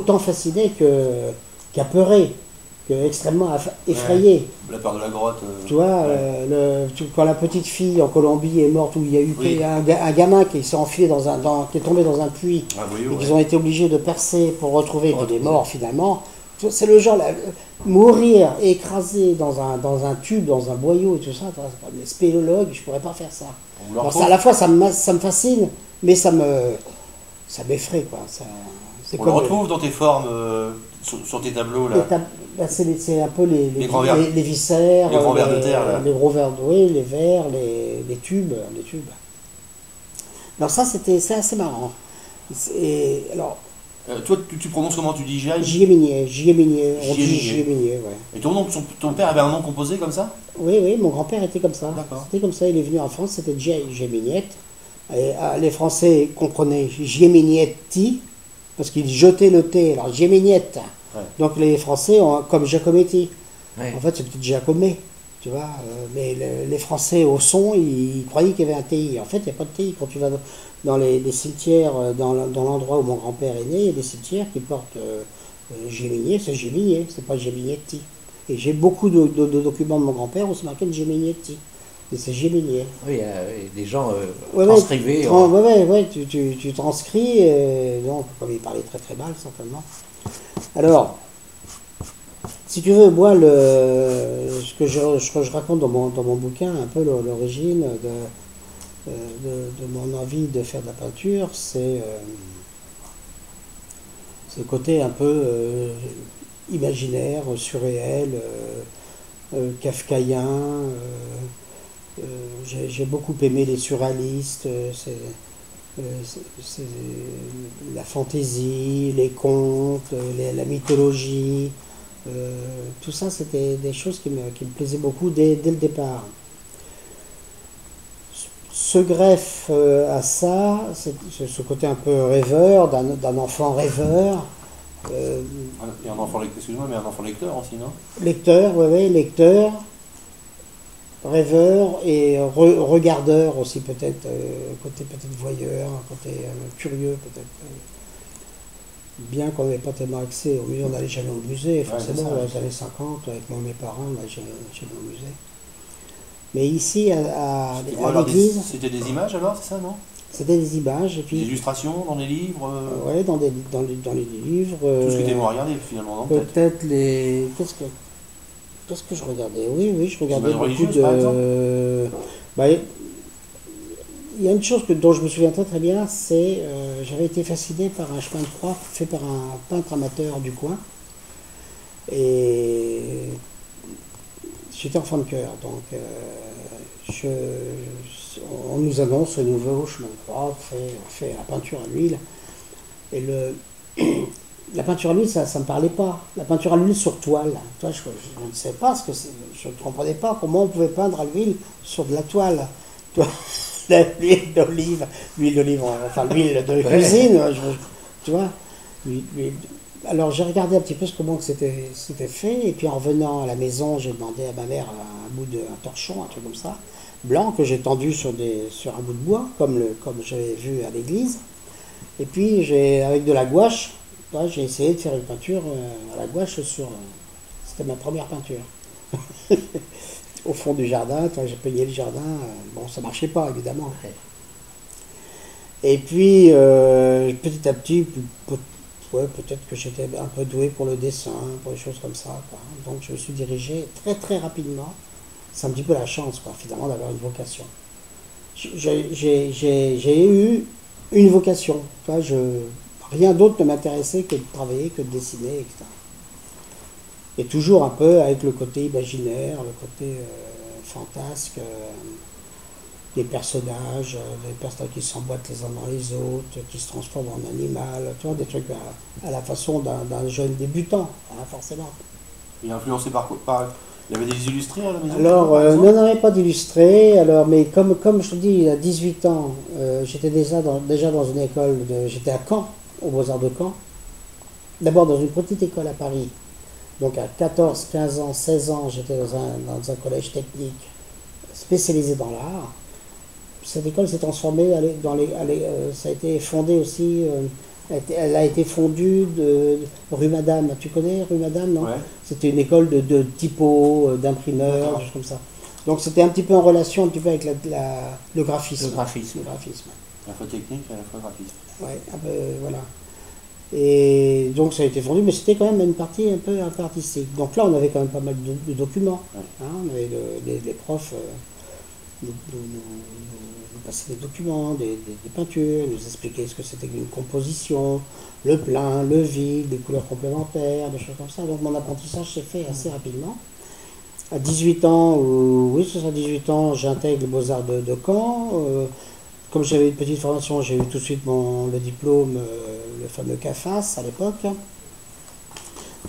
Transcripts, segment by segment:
autant fasciné qu'apeuré, extrêmement effrayé. La peur de la grotte. Tu vois, quand la petite fille en Colombie est morte, où il y a eu un gamin qui s'est enfilé qui est tombé dans un puits, et qu'ils ont été obligés de percer pour retrouver qu'il est mort finalement. C'est le genre, mourir écrasé dans un tube, dans un boyau et tout ça, les spéléologues, je pourrais pas faire ça. Alors ça, à la fois ça me fascine, mais ça m'effraie, quoi. On le retrouve dans tes formes, sur tes tableaux là. C'est un peu les viscères, les grands vers de terre là. Les gros vers, oui, les vers, les tubes. Alors ça c'est assez marrant. Alors toi tu prononces comment, tu dis Giai? Giéminier, on dit Giéminier, ouais. Et ton père avait un nom composé comme ça? Oui, mon grand-père était comme ça. D'accord. C'était comme ça, il est venu en France, c'était Giéminiette. Et les Français comprenaient Giéminietti, parce qu'ils jetaient le T, alors Giéminiette. Ouais. Donc les Français ont comme Giacometti. Ouais. En fait, c'est peut-être Giacomé, tu vois. Mais les Français au son, ils croyaient qu'il y avait un TI. En fait, il n'y a pas de TI. Quand tu vas dans les cimetières, dans l'endroit où mon grand-père est né, il y a des cimetières qui portent Géminier, c'est Géminier, c'est pas Géminietti. Et j'ai beaucoup de documents de mon grand-père où c'est marqué Géminietti. Et c'est Géminier. Oui, des gens transcrivaient. Tu transcris, donc, comme il parlait très très mal, certainement. Alors, si tu veux, moi, ce que je raconte dans mon bouquin, un peu l'origine de mon envie de faire de la peinture, c'est le côté un peu imaginaire, surréel, kafkaïen. J'ai beaucoup aimé les surréalistes, c'est la fantaisie, les contes, la mythologie. Tout ça, c'était des choses qui me plaisaient beaucoup dès le départ. Se greffe à ça, c'est ce côté un peu rêveur, d'un enfant rêveur. Et un enfant lecteur aussi, non? Lecteur, lecteur, rêveur et regardeur aussi, peut-être, côté peut-être voyeur, côté curieux, peut-être. Bien qu'on n'avait pas tellement accès au musée, on n'allait jamais au musée, forcément, dans les années 50, avec mes parents, on n'allait jamais au musée. Mais ici, à l'église... C'était des images alors, c'est ça, non? C'était des images. Et puis, des illustrations dans les livres Oui, dans les livres. Tout ce que tu aimais regarder, finalement, non? Peut-être les... Qu'est-ce que je regardais? Oui, je regardais beaucoup de... Par exemple il y a une chose dont je me souviens très très bien, c'est j'avais été fasciné par un chemin de croix fait par un peintre amateur du coin. Et j'étais enfant de cœur, donc on nous annonce au nouveau chemin de croix, on fait la peinture à l'huile. Et la peinture à l'huile, ça ne me parlait pas. La peinture à l'huile sur toile, toi, je ne sais pas je ne comprenais pas comment on pouvait peindre à l'huile sur de la toile. L'huile d'olive, enfin l'huile de cuisine, tu vois. Alors j'ai regardé un petit peu comment c'était fait, et puis en revenant à la maison, j'ai demandé à ma mère un torchon, un truc comme ça, blanc, que j'ai tendu sur un bout de bois, comme j'avais vu à l'église. Et puis avec de la gouache, j'ai essayé de faire une peinture à la gouache c'était ma première peinture. Au fond du jardin, j'ai peigné le jardin, bon, ça marchait pas, évidemment. Et puis, petit à petit, peut-être que j'étais un peu doué pour le dessin, pour des choses comme ça, quoi. Donc, je me suis dirigé très, très rapidement. C'est un petit peu la chance, quoi, finalement, d'avoir une vocation. J'ai eu une vocation. Rien d'autre ne m'intéressait que de travailler, que de dessiner, etc. Et toujours un peu avec le côté imaginaire, le côté fantasque, des personnages qui s'emboîtent les uns dans les autres, qui se transforment en animal, tu vois, des trucs à la façon d'un jeune débutant, hein, forcément. Il est influencé par il y avait des illustrés à la maison? Alors, non, il n'y avait pas d'illustrés, mais comme je te dis, à 18 ans, j'étais déjà dans une école, j'étais à Caen, aux Beaux-Arts de Caen, d'abord dans une petite école à Paris. Donc à 14, 15 ans, 16 ans, j'étais dans un collège technique spécialisé dans l'art. Cette école s'est transformée, ça a été fondé aussi Elle a été fondue de rue Madame. Tu connais rue Madame, non? Ouais. C'était une école de typo, d'imprimeurs, des choses comme ça. Donc c'était un petit peu en relation un petit peu avec le graphisme. Le graphisme. Le graphisme. À la fois technique et à la fois graphiste. Ouais, un peu, voilà. Et donc ça a été fondu, mais c'était quand même une partie un peu artistique. Donc là, on avait quand même pas mal de documents. Ouais. Hein, on avait les profs nous passaient des documents, des peintures, nous expliquaient ce que c'était qu'une composition, le plein, le vide, des couleurs complémentaires, des choses comme ça. Donc mon apprentissage s'est fait assez rapidement. À 18 ans, oui, c'est ça, 18 ans, j'intègre les Beaux-Arts de Caen. Comme j'avais une petite formation, j'ai eu tout de suite le diplôme, le fameux CAFAS à l'époque,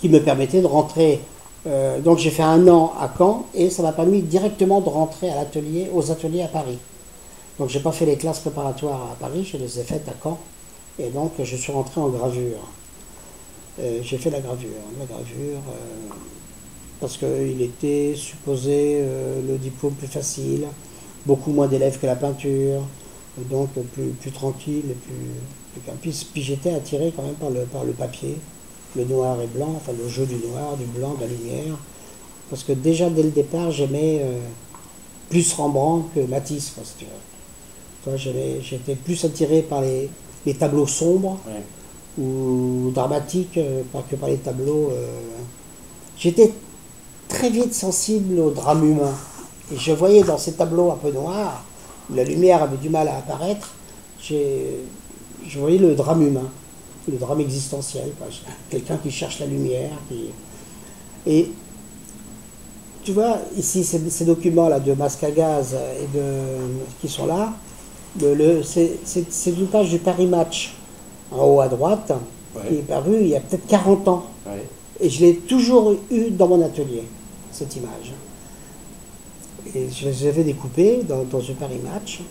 qui me permettait de rentrer. Donc j'ai fait un an à Caen et ça m'a permis directement de rentrer aux ateliers à Paris. Donc j'ai pas fait les classes préparatoires à Paris, je les ai faites à Caen. Et donc je suis rentré en gravure. J'ai fait la gravure. Parce qu'il était supposé le diplôme plus facile, beaucoup moins d'élèves que la peinture, donc plus tranquille, plus calme. Puis j'étais attiré quand même par le papier, le noir et blanc, enfin le jeu du noir, du blanc, de la lumière, parce que déjà dès le départ j'aimais plus Rembrandt que Matisse, quoi, si tu veux. J'étais plus attiré par les tableaux sombres, ouais, ou dramatiques, que par les tableaux. J'étais très vite sensible au drame humain. Et je voyais dans ces tableaux un peu noirs, où la lumière avait du mal à apparaître, je voyais le drame humain, le drame existentiel. Quelqu'un qui cherche la lumière. Et tu vois, ici, ces documents-là de masque à gaz qui sont là, c'est une page du Paris Match, en haut à droite, ouais, qui est paru il y a peut-être 40 ans. Ouais. Et je l'ai toujours eu dans mon atelier, cette image. Et je les avais découpés dans ce Paris Match.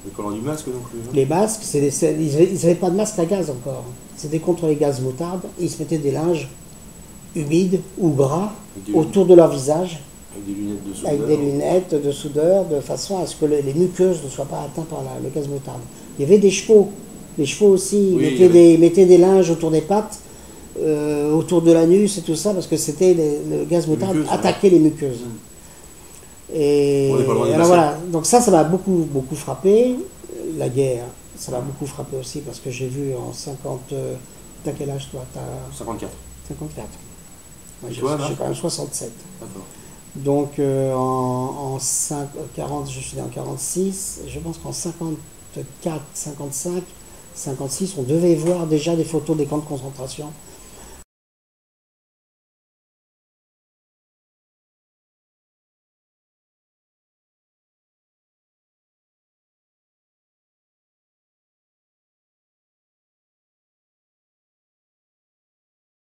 Les collants du masque non plus. Les masques, ils n'avaient pas de masque à gaz encore. C'était contre les gaz moutarde. Et ils se mettaient des linges humides ou gras autour de leur visage. Avec des lunettes de soudeur. Avec des lunettes de soudeur, de façon à ce que les muqueuses ne soient pas atteintes par le gaz moutarde. Il y avait des chevaux. Les chevaux aussi, oui, ils mettaient des linges autour des pattes. Autour de l'anus et tout ça, parce que c'était le gaz moutarde attaquait les muqueuses. Et alors voilà, donc ça m'a beaucoup frappé. La guerre, ça m'a beaucoup frappé aussi, parce que j'ai vu en 50... T'as quel âge toi? 54. 54. Moi, j'ai quand même 67. D'accord. Donc en 40, je suis né en 46, je pense qu'en 54, 55, 56, on devait voir déjà des photos des camps de concentration